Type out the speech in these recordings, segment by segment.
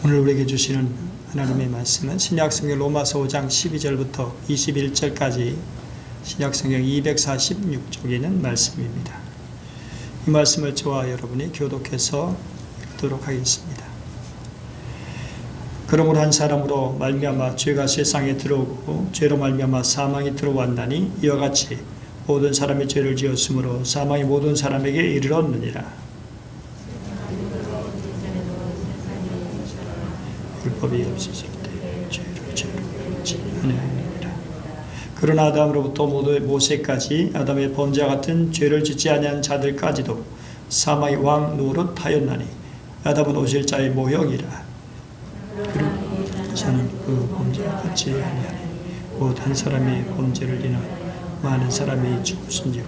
오늘 우리에게 주시는 하나님의 말씀은 신약성경 로마서 5장 12절부터 21절까지 신약성경 246쪽에 있는 말씀입니다. 이 말씀을 저와 여러분이 교독해서 읽도록 하겠습니다. 그러므로 한 사람으로 말미암아 죄가 세상에 들어오고 죄로 말미암아 사망이 들어왔나니 이와 같이 모든 사람이 죄를 지었으므로 사망이 모든 사람에게 이르렀느니라. 율법이 없었을 때 죄를 짓지 아니하니라. 그러나 아담으로부터 모세까지 아담의 범죄와 같은 죄를 짓지 아니한 자들까지도 사망의 왕 노릇하였나니 아담은 오실 자의 모형이라. 그리고 저는 그 범죄와 같이 아니하니 곧 한 사람이 범죄를 인하 많은 사람이 죽었은즉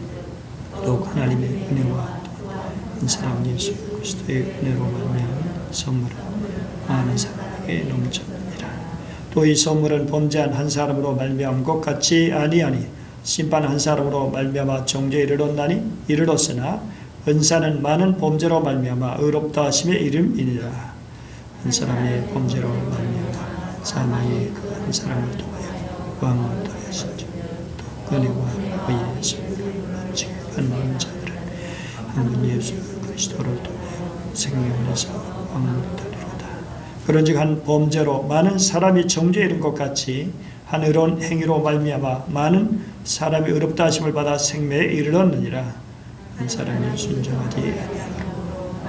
더욱 하나님의 은혜와 한 사람 예수 그리스도의 은혜로 말미암은 선물은 많은 사람에게 넘쳤느니라. 또 이 선물은 범죄한 한 사람으로 말미암은 것 같이 아니하니 심판 한 사람으로 말미암아 정죄에 이르렀으나 은사는 많은 범죄로 말미암아 의롭다 하심의 이름이니라. 한 사람의 범죄로 말미암아 사망이 그 한 사람을 통하여 왕을 하였으니 또 은혜와 의의 선물을 만지게 받는 자들은 한 분 예수 그리스도를 통하여 생명에서 왕을 하리로다. 그런즉 한 범죄로 많은 사람이 정죄에 이른 것 같이 한 의로운 행위로 말미암아 많은 사람이 의롭다 하심을 받아 생명에 이르렀느니라. 한 사람이 순종하지 아니하므로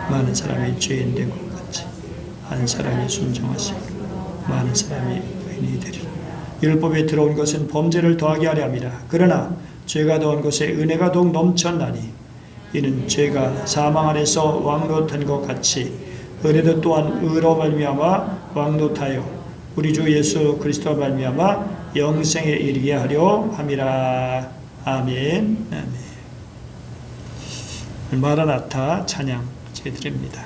많은 사람이 죄인 된 것 같이 한 사람이 순종하심으로 많은 사람이 의인이 되리라. 율법에 들어온 것은 범죄를 더하게 하려 함이라. 그러나 죄가 더한 것에 은혜가 더욱 넘쳤나니 이는 죄가 사망 안에서 왕노릇한 것 같이 은혜도 또한 의로 말미암아 왕노릇하여 우리 주 예수 그리스도 말미암아 영생에 이르게 하려 함이라. 아멘. 아멘. 마라나타 찬양 제드립니다.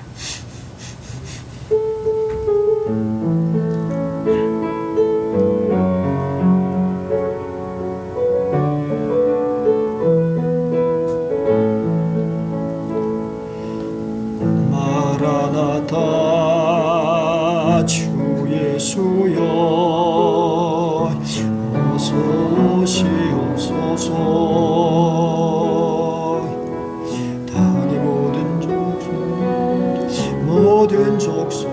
마라나타 주 예수여 어서 오시옵소서. 땅의 모든 족속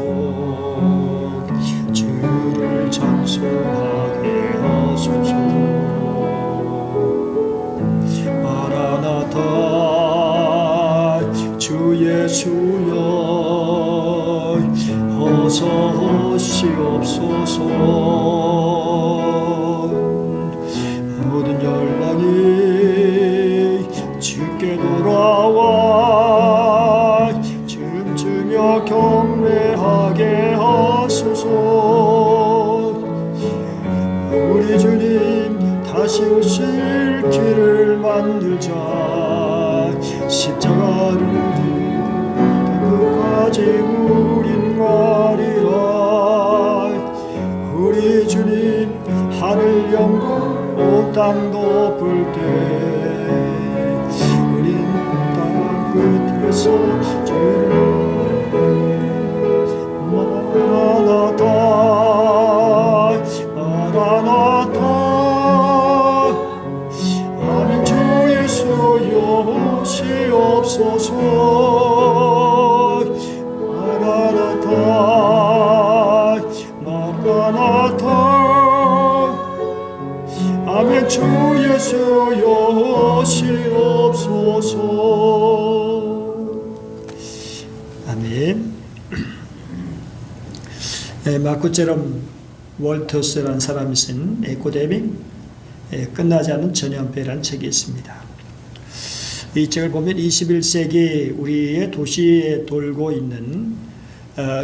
주를 찬송하게 하소서. 마라나타 주 예수여 어서 오시옵소서. 모든 열방이 주께 돌아와 춤추며 경배하게 하소서. 우리 주님 다시 오실 길을 만들자. 십자가를 끝까지 우린 가리라. 우리 주님 하늘 연고 온 땅 덮을 때 우린 땅 끝에서 주를 마라나타 마라나타 아멘. 주 예수여 오시옵소서. 마라나타 마라나타 아멘. 주 예수여 오시옵소서. 아멘. 마쿠제롬 월터스라는 사람이 쓴 에코데믹 끝나지 않은 전염병이라는 책이 있습니다. 이 책을 보면 21세기 우리의 도시에 돌고 있는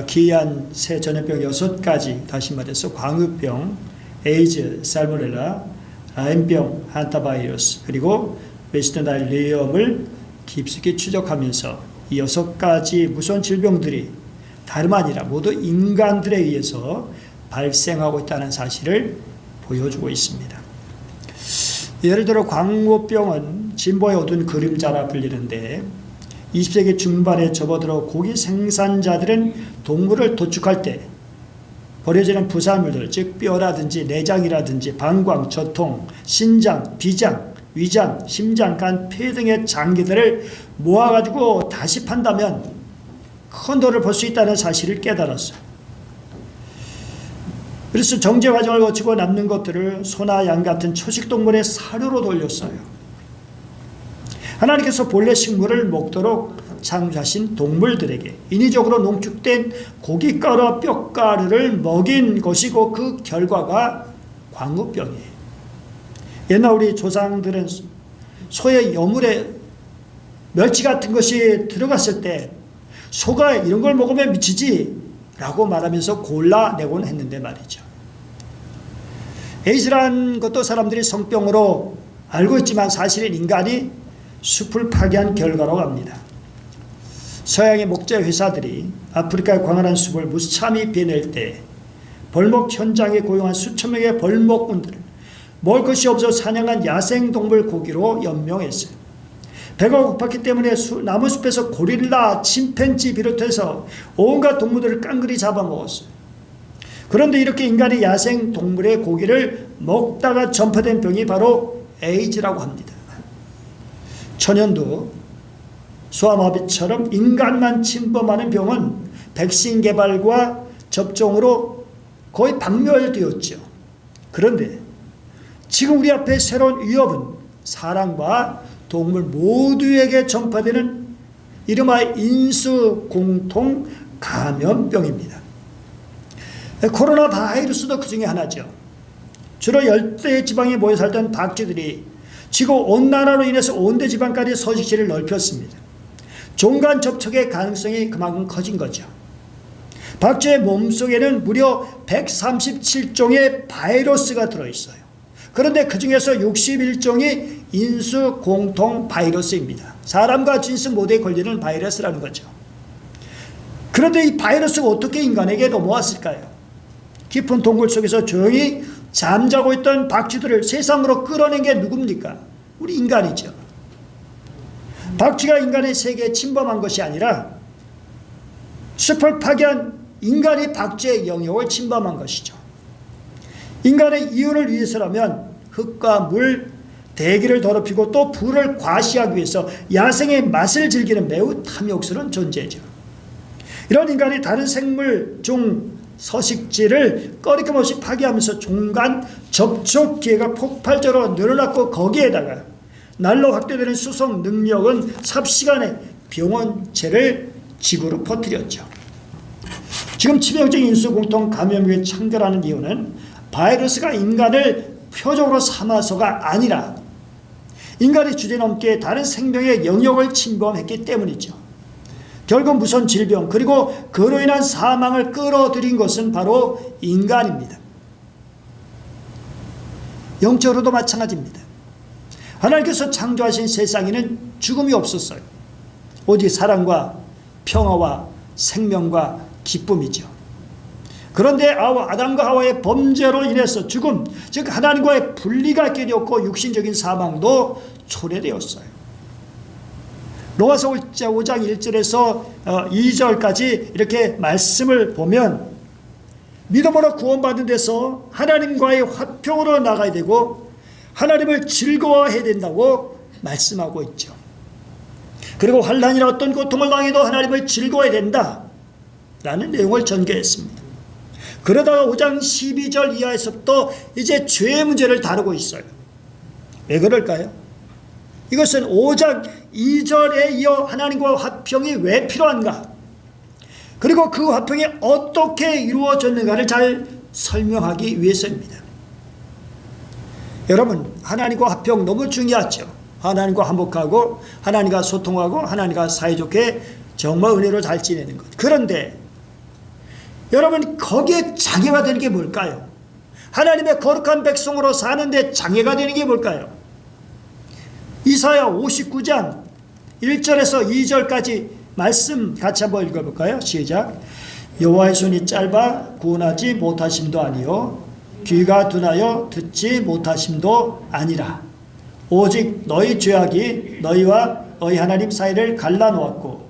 기이한 새 전염병 6가지, 다시 말해서 광우병, 에이즈, 살모넬라, 라임병, 한타바이러스, 그리고 웨스트나일 리염을 깊숙이 추적하면서 이 6가지 무서운 질병들이 다름 아니라 모두 인간들에 의해서 발생하고 있다는 사실을 보여주고 있습니다. 예를 들어 광우병은 진보의 어두운 그림자라 불리는데 20세기 중반에 접어들어 고기 생산자들은 동물을 도축할 때 버려지는 부산물들, 즉 뼈라든지 내장이라든지 방광, 저통, 신장, 비장, 위장, 심장, 간, 폐 등의 장기들을 모아가지고 다시 판다면 큰 돈을 벌 수 있다는 사실을 깨달았어요. 그래서 정제 과정을 거치고 남는 것들을 소나 양 같은 초식동물의 사료로 돌렸어요. 하나님께서 본래 식물을 먹도록 창조하신 동물들에게 인위적으로 농축된 고깃가루와 뼈가루를 먹인 것이고 그 결과가 광우병이에요. 옛날 우리 조상들은 소의 여물에 멸치 같은 것이 들어갔을 때 소가 이런 걸 먹으면 미치지 라고 말하면서 골라내곤 했는데 말이죠. 에이즈라는 것도 사람들이 성병으로 알고 있지만 사실은 인간이 숲을 파괴한 결과라고 합니다. 서양의 목재 회사들이 아프리카의 광활한 숲을 무참히 베낼 때 벌목 현장에 고용한 수천 명의 벌목꾼들을 먹을 것이 없어 사냥한 야생동물 고기로 연명했어요. 배가 고팠기 때문에 나무 숲에서 고릴라, 침팬지 비롯해서 온갖 동물들을 깡그리 잡아먹었어요. 그런데 이렇게 인간이 야생동물의 고기를 먹다가 전파된 병이 바로 에이즈라고 합니다. 천연두, 소아마비처럼 인간만 침범하는 병은 백신 개발과 접종으로 거의 박멸되었죠. 그런데 지금 우리 앞에 새로운 위협은 사람과 동물 모두에게 전파되는 이른바 인수공통 감염병입니다. 코로나 바이러스도 그 중에 하나죠. 주로 열대 지방에 모여 살던 박쥐들이 지구온난화로 인해서 온대 지방까지 서식지를 넓혔습니다. 종간 접촉의 가능성이 그만큼 커진 거죠. 박쥐의 몸속에는 무려 137종의 바이러스가 들어있어요. 그런데 그 중에서 61종이 인수공통 바이러스입니다. 사람과 진스 모두에 걸리는 바이러스라는 거죠. 그런데 이 바이러스가 어떻게 인간에게 넘어왔을까요? 깊은 동굴 속에서 조용히 잠자고 있던 박쥐들을 세상으로 끌어낸 게 누굽니까? 우리 인간이죠. 박쥐가 인간의 세계에 침범한 것이 아니라 숲을 파괴한 인간이 박쥐의 영역을 침범한 것이죠. 인간의 이윤을 위해서라면 흙과 물, 대기를 더럽히고 또 불을 과시하기 위해서 야생의 맛을 즐기는 매우 탐욕스러운 존재죠. 이런 인간이 다른 생물 중 서식지를 꺼리낌없이 파괴하면서 종간 접촉 기회가 폭발적으로 늘어났고 거기에다가 날로 확대되는 수송 능력은 삽시간에 병원체를 지구로 퍼뜨렸죠. 지금 치명적인 인수공통 감염에 창궐하는 이유는 바이러스가 인간을 표적으로 삼아서가 아니라 인간이 주제넘게 다른 생명의 영역을 침범했기 때문이죠. 결국 무선 질병 그리고 그로 인한 사망을 끌어들인 것은 바로 인간입니다. 영적으로도 마찬가지입니다. 하나님께서 창조하신 세상에는 죽음이 없었어요. 오직 사랑과 평화와 생명과 기쁨이죠. 그런데 아담과 하와의 범죄로 인해서 죽음, 즉 하나님과의 분리가 깨졌고 육신적인 사망도 초래되었어요. 로마서 5장 1절에서 2절까지 이렇게 말씀을 보면 믿음으로 구원받은 데서 하나님과의 화평으로 나가야 되고 하나님을 즐거워해야 된다고 말씀하고 있죠. 그리고 환난이나 어떤 고통을 당해도 하나님을 즐거워해야 된다라는 내용을 전개했습니다. 그러다가 5장 12절 이하에서부터 이제 죄의 문제를 다루고 있어요. 왜 그럴까요? 이것은 5장 2절에 이어 하나님과 화평이 왜 필요한가? 그리고 그 화평이 어떻게 이루어졌는가를 잘 설명하기 위해서입니다. 여러분, 하나님과 화평 너무 중요하죠. 하나님과 화목하고 하나님과 소통하고 하나님과 사이좋게 정말 은혜로 잘 지내는 것. 그런데 여러분, 거기에 장애가 되는 게 뭘까요? 하나님의 거룩한 백성으로 사는데 장애가 되는 게 뭘까요? 이사야 59장 1절에서 2절까지 말씀 같이 한번 읽어볼까요? 시작. 여호와의 손이 짧아 구원하지 못하심도 아니요 귀가 둔하여 듣지 못하심도 아니라 오직 너희 죄악이 너희와 너희 하나님 사이를 갈라놓았고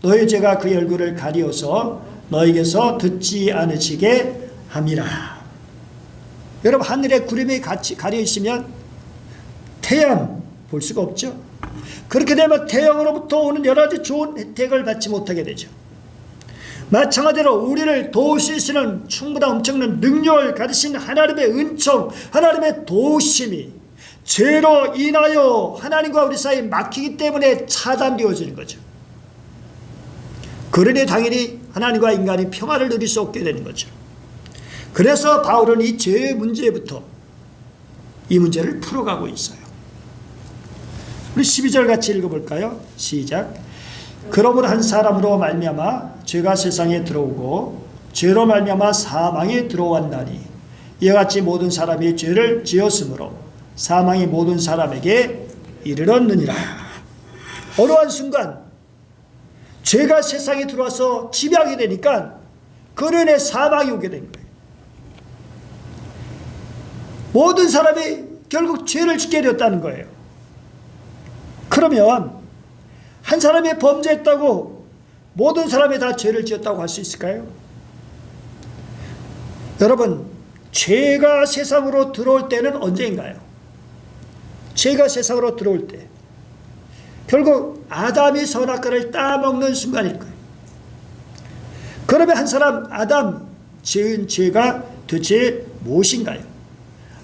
너희 죄가 그 얼굴을 가리어서 너희에게서 듣지 않으시게 함이라. 여러분, 하늘에 구름이 같이 가려 있으면 태양 볼 수가 없죠. 그렇게 되면 태양으로부터 오는 여러 가지 좋은 혜택을 받지 못하게 되죠. 마찬가지로 우리를 도울 수 있는 충분한 엄청난 능력을 가지신 하나님의 은총, 하나님의 도우심이 죄로 인하여 하나님과 우리 사이에 막히기 때문에 차단되어지는 거죠. 그러니 당연히 하나님과 인간이 평화를 누릴 수 없게 되는 거죠. 그래서 바울은 이 죄의 문제부터 이 문제를 풀어가고 있어요. 우리 12절 같이 읽어볼까요? 시작. 그러므로 한 사람으로 말미암아 죄가 세상에 들어오고 죄로 말미암아 사망에 들어왔나니 이와 같이 모든 사람이 죄를 지었으므로 사망이 모든 사람에게 이르렀느니라. 어느 한순간 죄가 세상에 들어와서 지배하게 되니까 그로 인해 사망이 오게 된 거예요. 모든 사람이 결국 죄를 짓게 되었다는 거예요. 그러면 한 사람이 범죄했다고 모든 사람이 다 죄를 지었다고 할 수 있을까요? 여러분, 죄가 세상으로 들어올 때는 언제인가요? 죄가 세상으로 들어올 때 결국 아담이 선악과를 따먹는 순간일 거예요. 그러면 한 사람 아담 지은 죄가 도대체 무엇인가요?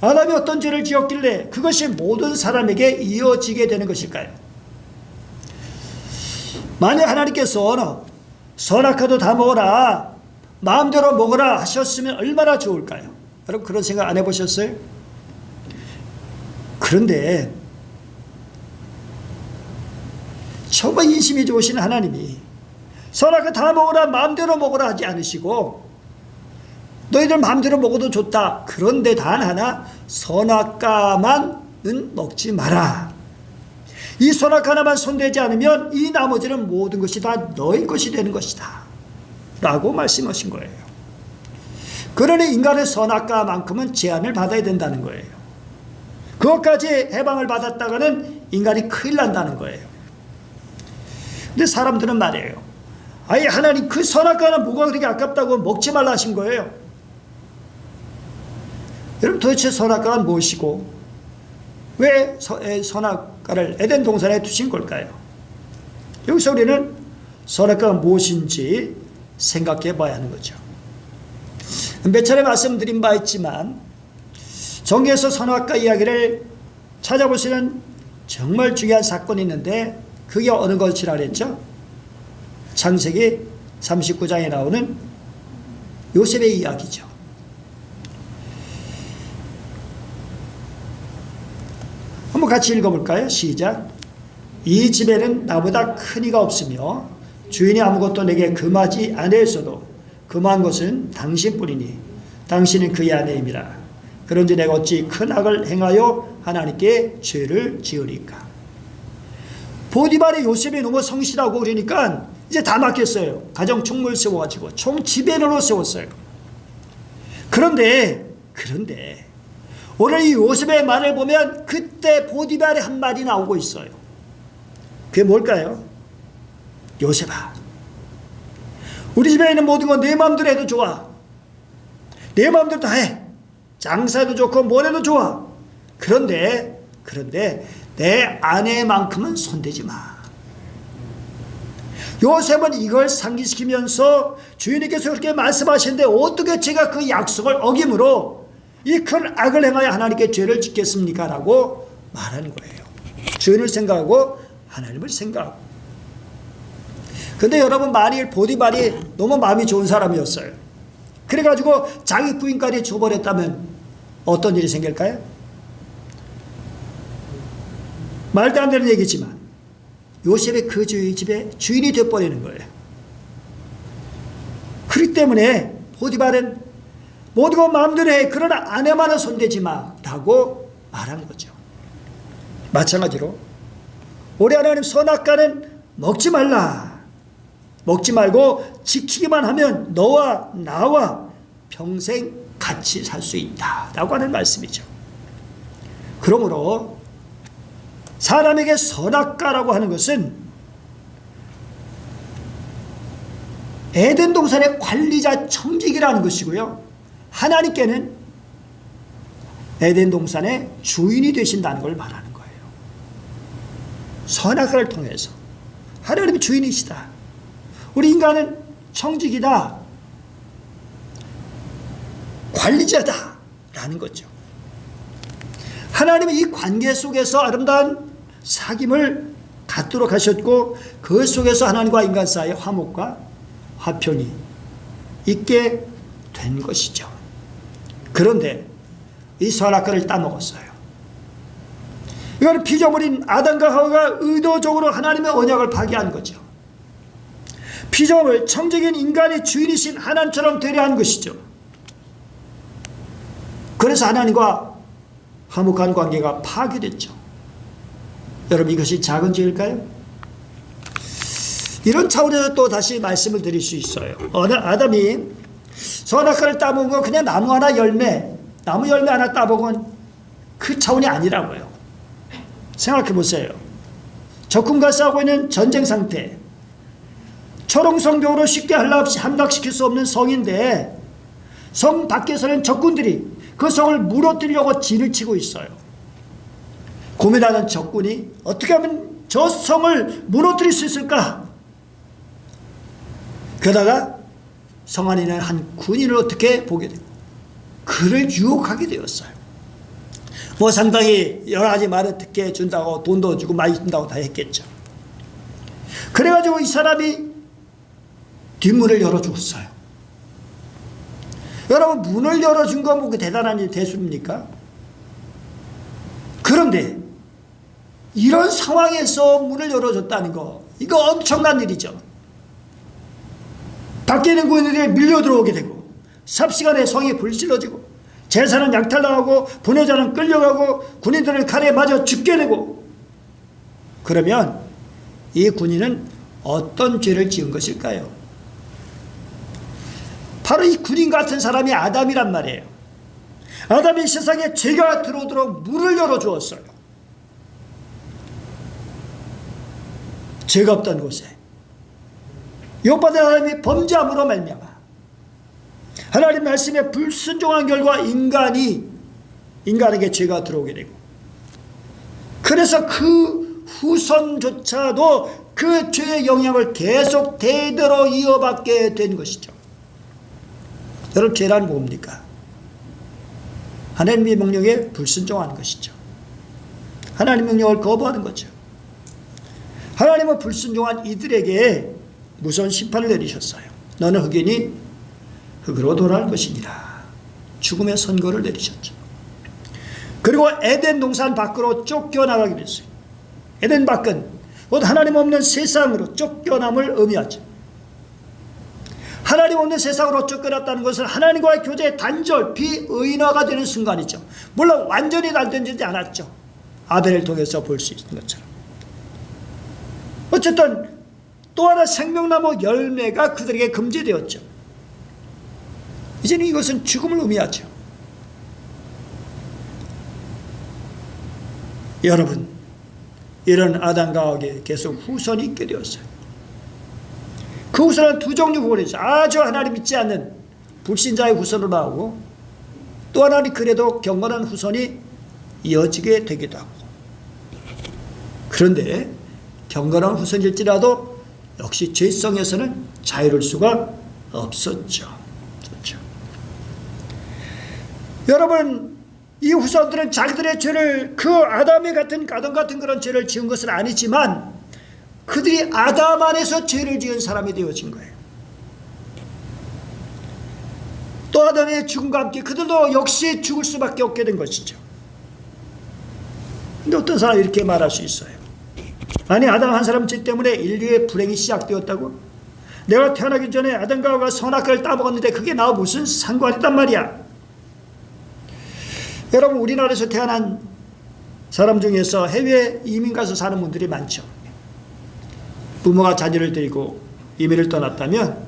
아담이 어떤 죄를 지었길래 그것이 모든 사람에게 이어지게 되는 것일까요? 만약 하나님께서 선악과도 다 먹어라, 마음대로 먹어라 하셨으면 얼마나 좋을까요? 여러분, 그런 생각 안 해보셨어요? 그런데 정말 인심이 좋으신 하나님이 선악과 다 먹어라, 마음대로 먹어라 하지 않으시고 너희들 마음대로 먹어도 좋다. 그런데 단 하나, 선악과만은 먹지 마라. 이 선악과 하나만 손대지 않으면 이 나머지는 모든 것이 다 너희 것이 되는 것이다 라고 말씀하신 거예요. 그러니 인간의 선악과만큼은 제한을 받아야 된다는 거예요. 그것까지 해방을 받았다가는 인간이 큰일 난다는 거예요. 근데 사람들은 말이에요. 아예 하나님 그 선악과는 뭐가 그렇게 아깝다고 먹지 말라 하신 거예요. 여러분, 도대체 선악과가 무엇이고 왜 선악과를 에덴 동산에 두신 걸까요? 여기서 우리는 선악과가 무엇인지 생각해 봐야 하는 거죠. 몇 차례 말씀드린 바 있지만 성경에서 선악과 이야기를 찾아볼 수 있는 정말 중요한 사건이 있는데 그게 어느 것이라 그랬죠? 창세기 39장에 나오는 요셉의 이야기죠. 한번 같이 읽어볼까요? 시작. 이 집에는 나보다 큰 이가 없으며 주인이 아무것도 내게 금하지 아니했어도 금한 것은 당신뿐이니 당신은 그의 아내임이라. 그런지 내가 어찌 큰 악을 행하여 하나님께 죄를 지으리까. 보디발이 요셉이 너무 성실하고 그러니까 이제 다 맡겼어요. 가정 총무를 세워가지고 총 지배인으로 세웠어요. 그런데 오늘 이 요셉의 말을 보면 그때 보디발의 한 말이 나오고 있어요. 그게 뭘까요? 요셉아, 우리 집에 있는 모든 건 내 마음대로 해도 좋아. 내 마음대로 다 해. 장사도 좋고 뭘 해도 좋아. 그런데 내 아내만큼은 손대지 마. 요셉은 이걸 상기시키면서 주인님께서 그렇게 말씀하시는데 어떻게 제가 그 약속을 어김으로 이 큰 악을 행하여 하나님께 죄를 짓겠습니까? 라고 말하는 거예요. 주인을 생각하고 하나님을 생각하고. 근데 여러분, 보디발이 너무 마음이 좋은 사람이었어요. 그래가지고 자기 부인까지 줘버렸다면 어떤 일이 생길까요? 말도 안 되는 얘기지만 요셉이 그 집의 주인이 되어버리는 거예요. 그렇기 때문에 보디발은 모든 건 마음대로 해. 그러나 아내만은 손대지 마 라고 말한 거죠. 마찬가지로 우리 하나님 선악과는 먹지 말라. 먹지 말고 지키기만 하면 너와 나와 평생 같이 살 수 있다 라고 하는 말씀이죠. 그러므로 사람에게 선악과라고 하는 것은 에덴 동산의 관리자 청직이라는 것이고요. 하나님께는 에덴 동산의 주인이 되신다는 걸 말하는 거예요. 선악과를 통해서 하나님이 주인이시다. 우리 인간은 청직이다. 관리자다. 라는 거죠. 하나님은 이 관계 속에서 아름다운 사귐을 갖도록 하셨고 그 속에서 하나님과 인간 사이의 화목과 화평이 있게 된 것이죠. 그런데 이 선악과를 따먹었어요. 이건 피조물인 아담과 하와가 의도적으로 하나님의 언약을 파괴한 거죠. 피조물 청정인 인간의 주인이신 하나님처럼 되려 한 것이죠. 그래서 하나님과 화목한 관계가 파괴됐죠. 여러분 이것이 작은 죄일까요? 이런 차원에서 또 다시 말씀을 드릴 수 있어요. 아담이 선악과를 따먹은 건 그냥 나무 열매 하나 따먹은 그 차원이 아니라고요. 생각해 보세요. 적군과 싸우고 있는 전쟁 상태, 초롱성벽으로 쉽게 함락시킬 수 없는 성인데 성 밖에서는 적군들이 그 성을 무너뜨리려고 진을 치고 있어요. 고민하는 적군이 어떻게 하면 저 성을 무너뜨릴 수 있을까? 그러다가 성 안에 있는 한 군인을 어떻게 보게 되고 그를 유혹하게 되었어요. 뭐 상당히 여러 가지 말을 듣게 해준다고 돈도 주고 많이 준다고 다 했겠죠. 그래가지고 이 사람이 뒷문을 열어주었어요. 여러분 문을 열어준 건 뭐 그 대단한 일 대수입니까? 그런데 이런 상황에서 문을 열어줬다는 거 이거 엄청난 일이죠. 밖에 있는 군인들이 밀려 들어오게 되고 삽시간에 성이 불질러지고 제사는 약탈당하고 분여자는 끌려가고 군인들은 칼에 맞아 죽게 되고 그러면 이 군인은 어떤 죄를 지은 것일까요? 바로 이 군인 같은 사람이 아담이란 말이에요. 아담이 세상에 죄가 들어오도록 문을 열어주었어요. 죄가 없던 곳에 욕받은 하나님이 범죄함으로 말미암아 하나님 말씀에 불순종한 결과 인간에게 죄가 들어오게 되고 그래서 그 후손조차도 그 죄의 영향을 계속 대대로 이어받게 된 것이죠. 여러분 죄란 뭡니까? 하나님의 명령에 불순종하는 것이죠. 하나님의 명령을 거부하는 거죠. 하나님은 불순종한 이들에게 무서운 심판을 내리셨어요. 너는 흑인이 흑으로 돌아갈 것이니라. 죽음의 선고를 내리셨죠. 그리고 에덴 동산 밖으로 쫓겨나가게 됐어요. 에덴 밖은 곧 하나님 없는 세상으로 쫓겨남을 의미하죠. 하나님 없는 세상으로 쫓겨났다는 것은 하나님과의 교제의 단절, 비의인화가 되는 순간이죠. 물론 완전히 단절되지 않았죠. 아벨을 통해서 볼 수 있는 것처럼. 어쨌든 또 하나 생명나무 열매가 그들에게 금지되었죠. 이제는 이것은 죽음을 의미하죠. 여러분, 이런 아담과 하와에게 계속 후손이 있게 되었어요. 그 후손은 두 종류 후손이 있어요. 아주 하나님 믿지 않는 불신자의 후손으로 나오고 또 하나는 그래도 경건한 후손이 이어지게 되기도 하고. 그런데 경건한 후손일지라도 역시 죄성에서는 자유로울 수가 없었죠. 그렇죠. 여러분, 이 후손들은 자기들의 죄를 그 아담 같은 그런 죄를 지은 것은 아니지만 그들이 아담 안에서 죄를 지은 사람이 되어진 거예요. 또 아담의 죽음과 함께 그들도 역시 죽을 수밖에 없게 된 것이죠. 근데 어떤 사람이 이렇게 말할 수 있어요. 아니 아담 한 사람 죄 때문에 인류의 불행이 시작되었다고? 내가 태어나기 전에 아담과 하와가 선악과를 따먹었는데 그게 나와 무슨 상관이 있단 말이야. 여러분 우리나라에서 태어난 사람 중에서 해외 이민 가서 사는 분들이 많죠. 부모가 자녀를 데리고 이민을 떠났다면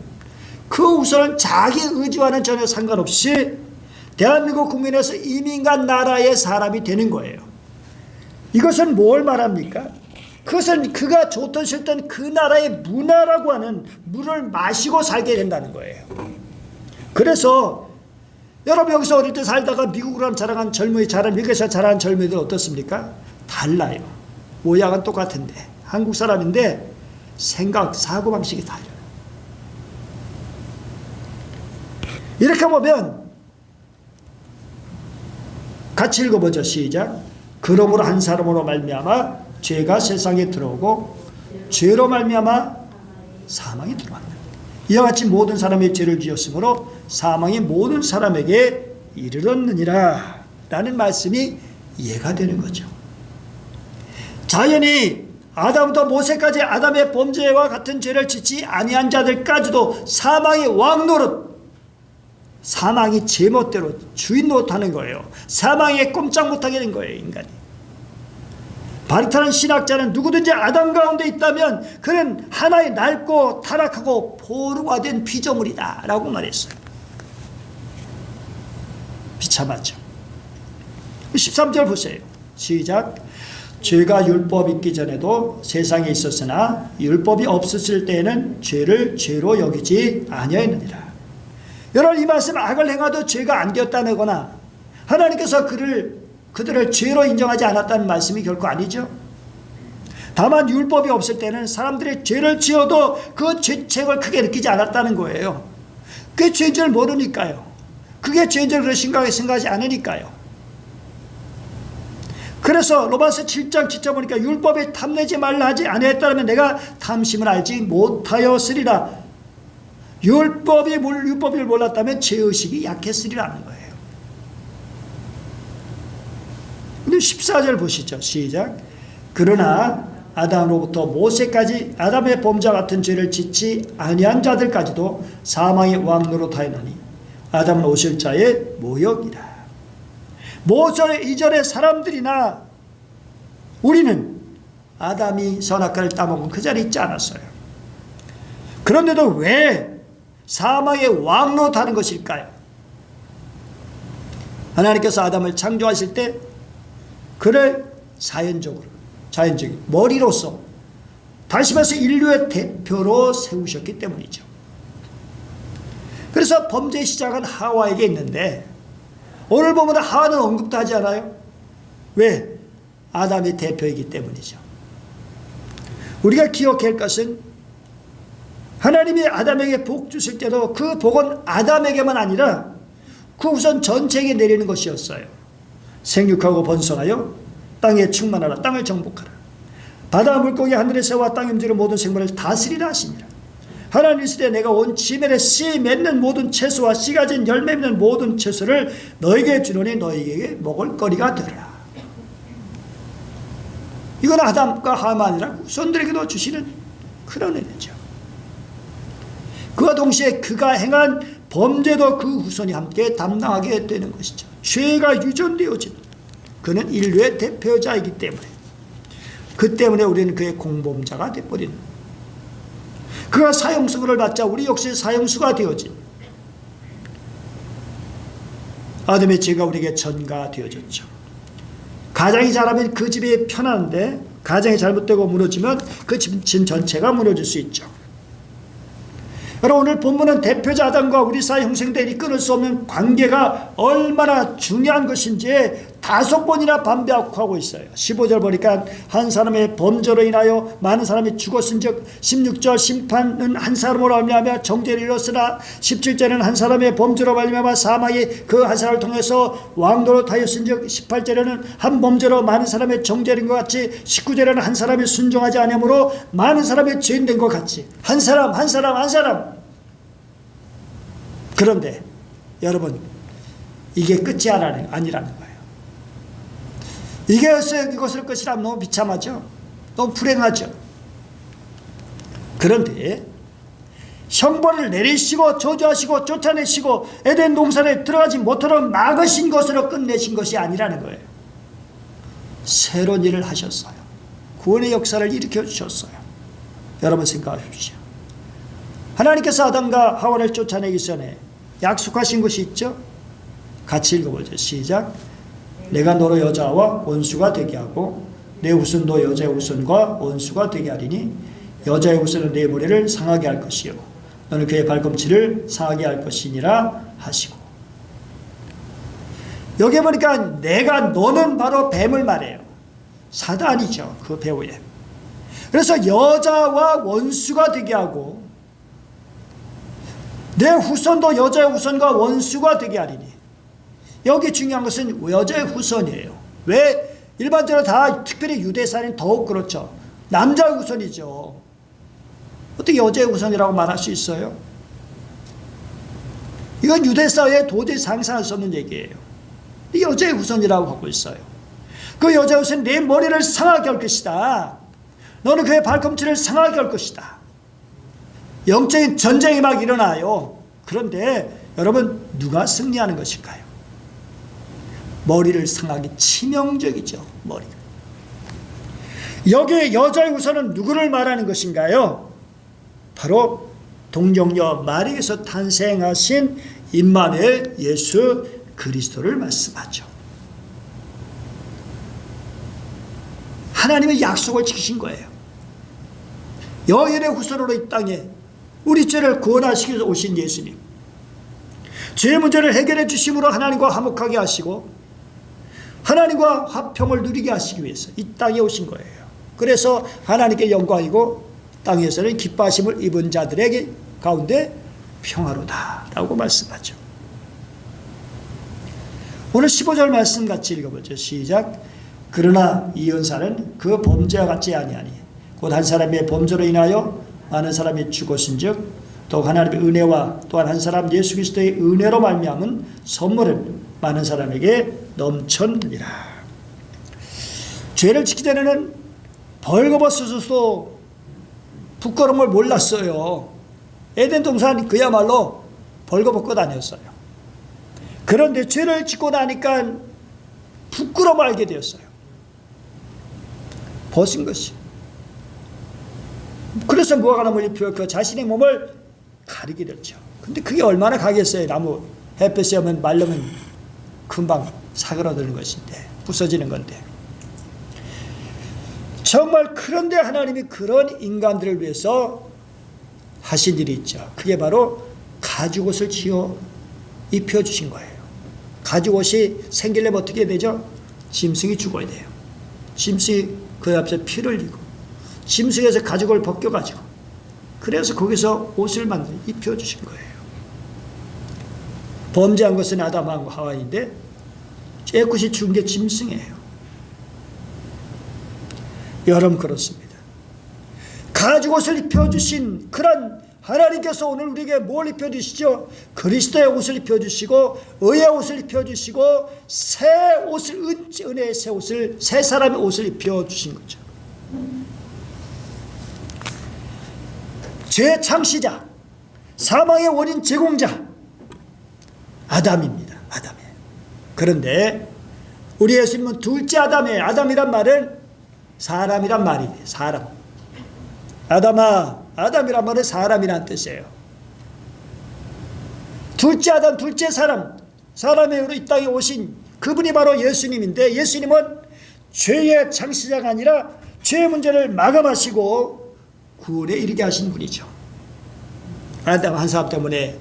그 우선은 자기 의지와는 전혀 상관없이 대한민국 국민에서 이민 간 나라의 사람이 되는 거예요. 이것은 뭘 말합니까? 그것은 그가 좋든 싫든 그 나라의 문화라고 하는 물을 마시고 살게 된다는 거예요. 그래서 여러분 여기서 어릴 때 살다가 미국으로 자라간 젊은이, 미국에서 자란 젊은이들 어떻습니까? 달라요. 모양은 똑같은데, 한국 사람인데 생각, 사고방식이 달라요. 이렇게 보면 같이 읽어보죠. 시작. 그러므로 한 사람으로 말미암아 죄가 세상에 들어오고 죄로 말미암아 사망이 들어왔다. 이와 같이 모든 사람이 죄를 지었으므로 사망이 모든 사람에게 이르렀느니라 라는 말씀이 이해가 되는 거죠. 자연히 아담부터 모세까지 아담의 범죄와 같은 죄를 짓지 아니한 자들까지도 사망의 왕노릇, 사망이 제멋대로 주인 노릇하는 거예요. 사망에 꼼짝 못하게 된 거예요, 인간이. 바리타는 신학자는 누구든지 아담 가운데 있다면 그는 하나의 낡고 타락하고 포로가 된 피조물이다 라고 말했어요. 비참하죠. 13절 보세요. 시작. 죄가 율법 있기 전에도 세상에 있었으나 율법이 없었을 때에는 죄를 죄로 여기지 아니하였느니라. 여러분, 이 말씀 악을 행하도 죄가 안 되었다거나 하나님께서 그들을 죄로 인정하지 않았다는 말씀이 결코 아니죠. 다만 율법이 없을 때는 사람들이 죄를 지어도 그 죄책을 크게 느끼지 않았다는 거예요. 그게 죄인 줄 모르니까요. 그게 죄인 줄 생각하지 않으니까요. 그래서 로마서 7장 7절 보니까 율법에 탐내지 말라 하지 아니했다면 내가 탐심을 알지 못하였으리라. 율법을 몰랐다면 죄의식이 약했으리라는 거예요. 근데 14절 보시죠. 시작. 그러나 아담으로부터 모세까지 아담의 범죄와 같은 죄를 짓지 아니한 자들까지도 사망의 왕노릇하였나니 아담은 오실 자의 모형이라. 모세 이전의 사람들이나 우리는 아담이 선악과를 따먹은 그 자리에 있지 않았어요. 그런데도 왜 사망의 왕노릇하는 것일까요? 하나님께서 아담을 창조하실 때 그를 자연적인 머리로서 다시 말해서 인류의 대표로 세우셨기 때문이죠. 그래서 범죄의 시작은 하와에게 있는데 오늘 보면 하와는 언급도 하지 않아요. 왜? 아담이 대표이기 때문이죠. 우리가 기억해야 할 것은 하나님이 아담에게 복 주실 때도 그 복은 아담에게만 아니라 그 우선 전체에게 내리는 것이었어요. 생육하고 번성하여 땅에 충만하라. 땅을 정복하라. 바다 물고기 하늘의 새와 땅에 움직이는 모든 생물을 다스리라 하시니라. 하나님 이르시되 내가 온 지면에 씨 맺는 모든 채소와 씨 가진 열매 맺는 모든 채소를 너에게 주노니 너에게 먹을 거리가 되라. 이건 아담과 하와가 아니라 후손들에게도 주시는 그런 은혜죠. 그와 동시에 그가 행한 범죄도 그 후손이 함께 담당하게 되는 것이죠. 죄가 유전되어진 그는 인류의 대표자이기 때문에 그 때문에 우리는 그의 공범자가 되어버리는, 그가 사형수를 받자 우리 역시 사형수가 되어진 아담의 죄가 우리에게 전가되어졌죠. 가장이 잘하면 그 집이 편한데 가장이 잘못되고 무너지면 그 집 전체가 무너질 수 있죠. 여러분, 오늘 본문은 대표자 아담과 우리 사이 형성된 이 끊을 수 없는 관계가 얼마나 중요한 것인지 5번이나 반복하고 있어요. 15절 보니까 한 사람의 범죄로 인하여 많은 사람이 죽었은즉 16절 심판은 한 사람으로 말미암아 정죄를 이뤘으나 17절에는 한 사람의 범죄로 말미암아 사망이 그 한 사람을 통해서 왕노릇하였은즉 18절에는 한 범죄로 많은 사람의 정죄인 것 같이 19절에는 한 사람이 순종하지 아니하므로 많은 사람의 죄인된 것 같이 한 사람. 그런데 여러분, 이게 끝이 아니라는 거예요. 이것을 끝이라면 너무 비참하죠. 너무 불행하죠. 그런데 형벌을 내리시고 저주하시고 쫓아내시고 에덴 동산에 들어가지 못하도록 막으신 것으로 끝내신 것이 아니라는 거예요. 새로운 일을 하셨어요. 구원의 역사를 일으켜 주셨어요. 여러분 생각하십시오. 하나님께서 아담과 하와를 쫓아내기 전에 약속하신 것이 있죠. 같이 읽어보죠. 시작. 내가 너로 여자와 원수가 되게 하고 내 후손도 여자의 후손과 원수가 되게 하리니 여자의 후손은 내 머리를 상하게 할 것이요 너는 그의 발꿈치를 상하게 할 것이니라 하시고. 여기 보니까 너는 바로 뱀을 말해요. 사단이죠. 그 배후에. 그래서 여자와 원수가 되게 하고 내 후손도 여자의 후손과 원수가 되게 하리니. 여기 중요한 것은 여자의 후손이에요. 왜? 일반적으로 다 특별히 유대사는 더욱 그렇죠. 남자의 후손이죠. 어떻게 여자의 후손이라고 말할 수 있어요? 이건 유대사회에 도저히 상상할 수 없는 얘기예요. 여자의 후손이라고 하고 있어요. 그 여자의 후손은 내 머리를 상하게 할 것이다. 너는 그의 발꿈치를 상하게 할 것이다. 영적인 전쟁이 막 일어나요. 그런데 여러분, 누가 승리하는 것일까요? 머리를 상하기 치명적이죠. 머리가. 여기에 여자의 후손은 누구를 말하는 것인가요? 바로 동정녀 마리에서 탄생하신 임마누엘 예수 그리스도를 말씀하죠. 하나님의 약속을 지키신 거예요. 여인의 후손으로 이 땅에 우리 죄를 구원하시기 위해서 오신 예수님, 죄의 문제를 해결해 주심으로 하나님과 화목하게 하시고 하나님과 화평을 누리게 하시기 위해서 이 땅에 오신 거예요. 그래서 하나님께 영광이고 땅에서는 기뻐하심을 입은 자들에게 가운데 평화로다라고 말씀하죠. 오늘 15절 말씀 같이 읽어보죠. 시작. 그러나 이은사는 그 범죄와 같지 아니하니 곧 한 사람의 범죄로 인하여 많은 사람이 죽었은즉 또 하나님의 은혜와 또한 한 사람 예수 그리스도의 은혜로 말미암은 선물은 많은 사람에게 넘쳤느니라. 죄를 짓기 전에는 벌거벗어서도 부끄러움을 몰랐어요. 에덴 동산 그야말로 벌거벗고 다녔어요. 그런데 죄를 짓고 나니까 부끄러움을 알게 되었어요. 벗은 것이. 그래서 무화과나무를 입혀 그 자신의 몸을 가리게 됐죠. 근데 그게 얼마나 가겠어요. 나무 햇볕이 오면 말르면 금방 사그라드는 것인데, 부서지는 건데. 정말 그런데 하나님이 그런 인간들을 위해서 하신 일이 있죠. 그게 바로 가죽옷을 지어 입혀주신 거예요. 가죽옷이 생기려면 어떻게 되죠? 짐승이 죽어야 돼요. 짐승이 그 앞에서 피를 흘리고 짐승에서 가죽을 벗겨가지고 그래서 거기서 옷을 만들어 입혀주신 거예요. 범죄한 것은 아담하고 하와인데 깨끗이 죽은 게 짐승이에요. 여러분 그렇습니다. 가죽옷을 입혀주신 그런 하나님께서 오늘 우리에게 뭘 입혀주시죠? 그리스도의 옷을 입혀주시고 의의 옷을 입혀주시고 새 옷을, 은혜의 새 옷을, 새 사람의 옷을 입혀주신 거죠. 죄의 창시자, 사망의 원인 제공자 아담입니다. 아담이에요. 그런데 우리 예수님은 둘째 아담이에요. 아담이란 말은 사람이란 말이에요. 사람. 아담아, 아담이란 말은 사람이란 뜻이에요. 둘째 아담, 둘째 사람, 사람의 으로 이 땅에 오신 그분이 바로 예수님인데, 예수님은 죄의 창시자가 아니라 죄의 문제를 마감하시고 구원에 이르게 하신 분이죠. 아담 한 사람 때문에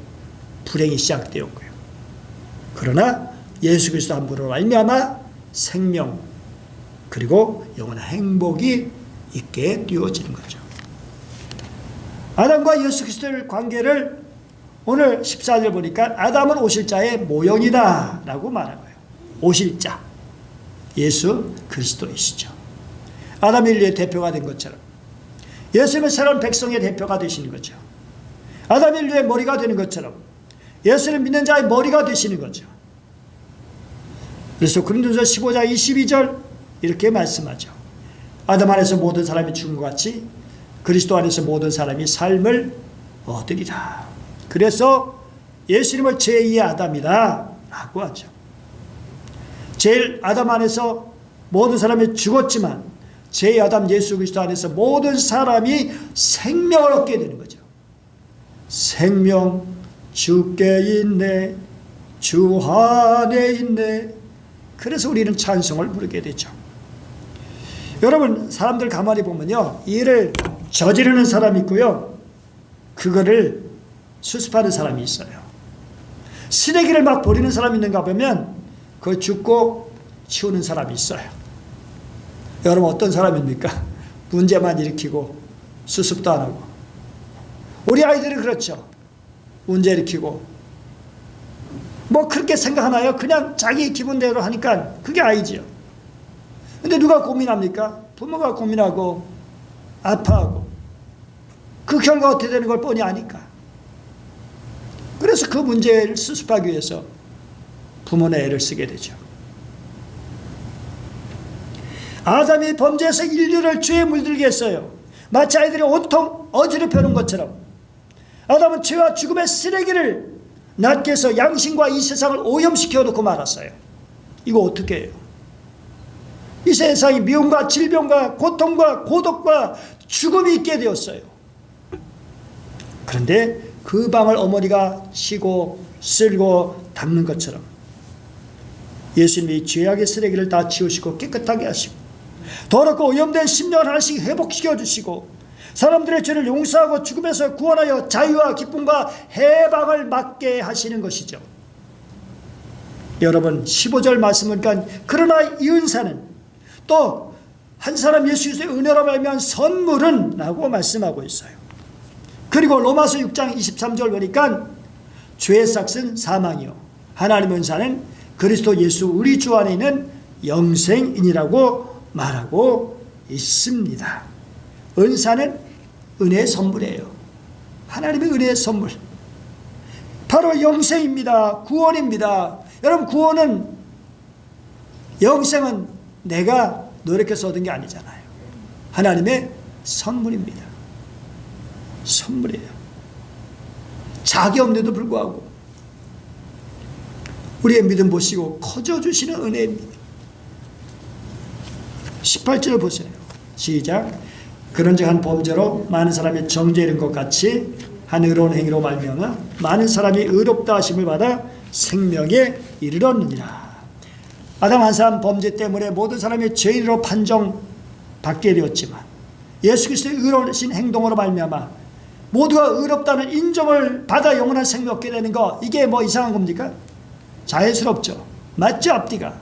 불행이 시작되었고요. 그러나 예수 그리스도 한 분으로 말미암아 생명 그리고 영원한 행복이 있게 되어지는 거죠. 아담과 예수 그리스도의 관계를 오늘 14절 보니까 아담은 오실자의 모형이다 라고 말한 거예요. 오실자 예수 그리스도이시죠. 아담 인류의 대표가 된 것처럼 예수님은 새로운 백성의 대표가 되시는 거죠. 아담 인류의 머리가 되는 것처럼 예수를 믿는 자의 머리가 되시는 거죠. 그래서 고린도서 15장 22절 이렇게 말씀하죠. 아담 안에서 모든 사람이 죽은 것 같이 그리스도 안에서 모든 사람이 삶을 얻으리라. 그래서 예수님을 제2의 아담이다 라고 하죠. 제일 아담 안에서 모든 사람이 죽었지만 제2의 아담 예수 그리스도 안에서 모든 사람이 생명을 얻게 되는 거죠. 생명 주께 있네, 주 안에 있네. 그래서 우리는 찬송을 부르게 되죠. 여러분 사람들 가만히 보면요, 일을 저지르는 사람이 있고요, 그거를 수습하는 사람이 있어요. 쓰레기를 막 버리는 사람이 있는가 보면 그 죽고 치우는 사람이 있어요. 여러분 어떤 사람입니까? 문제만 일으키고 수습도 안 하고. 우리 아이들은 그렇죠. 문제 일으키고 뭐 그렇게 생각하나요? 그냥 자기 기분대로 하니까 그게 아이지요. 근데 누가 고민합니까? 부모가 고민하고 아파하고 그 결과 어떻게 되는 걸 뻔히 아니까. 그래서 그 문제를 수습하기 위해서 부모는 애를 쓰게 되죠. 아담이 범죄해서 인류를 죄에 물들게 했어요. 마치 아이들이 온통 어지럽혀놓은 것처럼 아담은 죄와 죽음의 쓰레기를 낫게 해서 양심과 이 세상을 오염시켜 놓고 말았어요. 이거 어떻게 해요? 이 세상이 미움과 질병과 고통과 고독과 죽음이 있게 되었어요. 그런데 그 방을 어머니가 쉬고 쓸고 닦는 것처럼 예수님이 죄악의 쓰레기를 다 치우시고 깨끗하게 하시고 더럽고 오염된 심령을 하나씩 회복시켜 주시고 사람들의 죄를 용서하고 죽음에서 구원하여 자유와 기쁨과 해방을 맞게 하시는 것이죠. 여러분 15절 말씀을 보니까 그러나 이 은사는 또 한 사람 예수 그리스도의 은혜로 말미암은 선물은 라고 말씀하고 있어요. 그리고 로마서 6장 23절 보니까 죄의 삭은 사망이요 하나님의 은사는 그리스도 예수 우리 주 안에 있는 영생이니라고 말하고 있습니다. 은사는 은혜의 선물이에요. 하나님의 은혜의 선물. 바로 영생입니다. 구원입니다. 여러분 구원은 영생은 내가 노력해서 얻은 게 아니잖아요. 하나님의 선물입니다. 선물이에요. 자기 없는데도 불구하고 우리의 믿음 보시고 커져주시는 은혜입니다. 18절 보세요. 시작. 그런즉 한 범죄로 많은 사람이 정죄 이른 것 같이 한 의로운 행위로 말미암아 많은 사람이 의롭다 하심을 받아 생명에 이르렀느니라. 아담 한 사람 범죄 때문에 모든 사람이 죄인으로 판정받게 되었지만 예수 그리스도의 의로우신 행동으로 말미암아 모두가 의롭다는 인정을 받아 영원한 생명 얻게 되는 거, 이게 뭐 이상한 겁니까? 자연스럽죠. 맞죠 앞뒤가.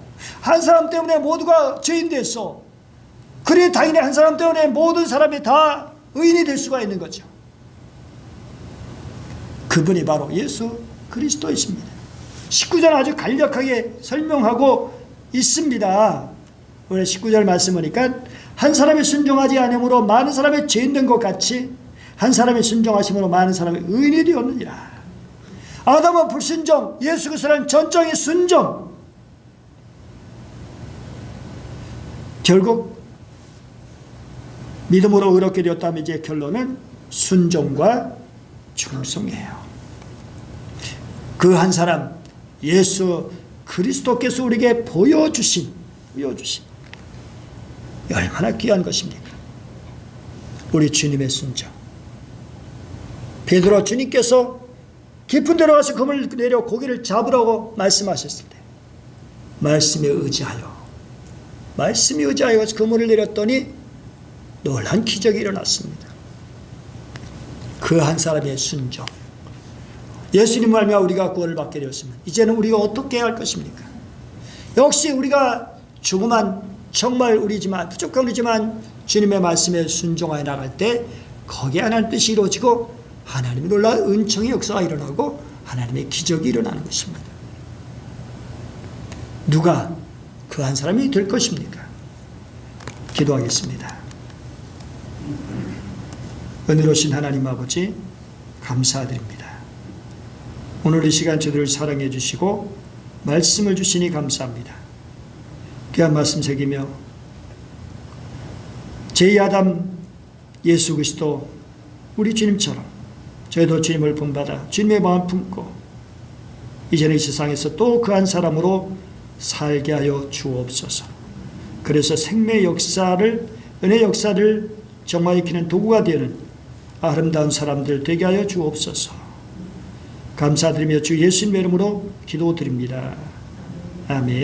한 사람 때문에 모두가 죄인 됐어. 그래 당연히 한 사람 때문에 모든 사람이 다 의인이 될 수가 있는 거죠. 그분이 바로 예수 그리스도이십니다. 19절 아주 간략하게 설명하고 있습니다. 오늘 19절 말씀 보니까 한 사람이 순종하지 않음으로 많은 사람이 죄인 된 것 같이 한 사람이 순종하심으로 많은 사람이 의인이 되었느니라. 아담은 불순종, 예수 그리스도는 전적인 순종. 결국 믿음으로 의롭게 되었다면 이제 결론은 순종과 충성이에요. 그 한 사람 예수 그리스도께서 우리에게 보여주신 얼마나 귀한 것입니까? 우리 주님의 순종. 베드로 주님께서 깊은 데로 가서 금을 내려 고기를 잡으라고 말씀하셨을 때 말씀에 의지하여 그물을 내렸더니 놀란 기적이 일어났습니다. 그 한 사람의 순종. 예수님 말미암아 우리가 구원을 받게 되었으면 이제는 우리가 어떻게 해야 할 것입니까? 역시 우리가 조그만 정말 우리지만 부족한 우리지만 주님의 말씀에 순종하여 나갈 때 거기에 하나님의 뜻이 이루어지고 하나님의 놀라운 은총의 역사가 일어나고 하나님의 기적이 일어나는 것입니다. 누가 그 한 사람이 될 것입니까? 기도하겠습니다. 은혜로우신 하나님 아버지 감사드립니다. 오늘 이 시간 저들을 사랑해 주시고 말씀을 주시니 감사합니다. 귀한 말씀 새기며 제2아담 예수 그리스도 우리 주님처럼 저희도 주님을 본받아 주님의 마음 품고 이제는 이 세상에서 또 그 한 사람으로 살게 하여 주옵소서. 그래서 생명의 역사를, 은혜의 역사를 정화시키는 도구가 되는 아름다운 사람들 되게 하여 주옵소서. 감사드리며 주 예수님의 이름으로 기도드립니다. 아멘.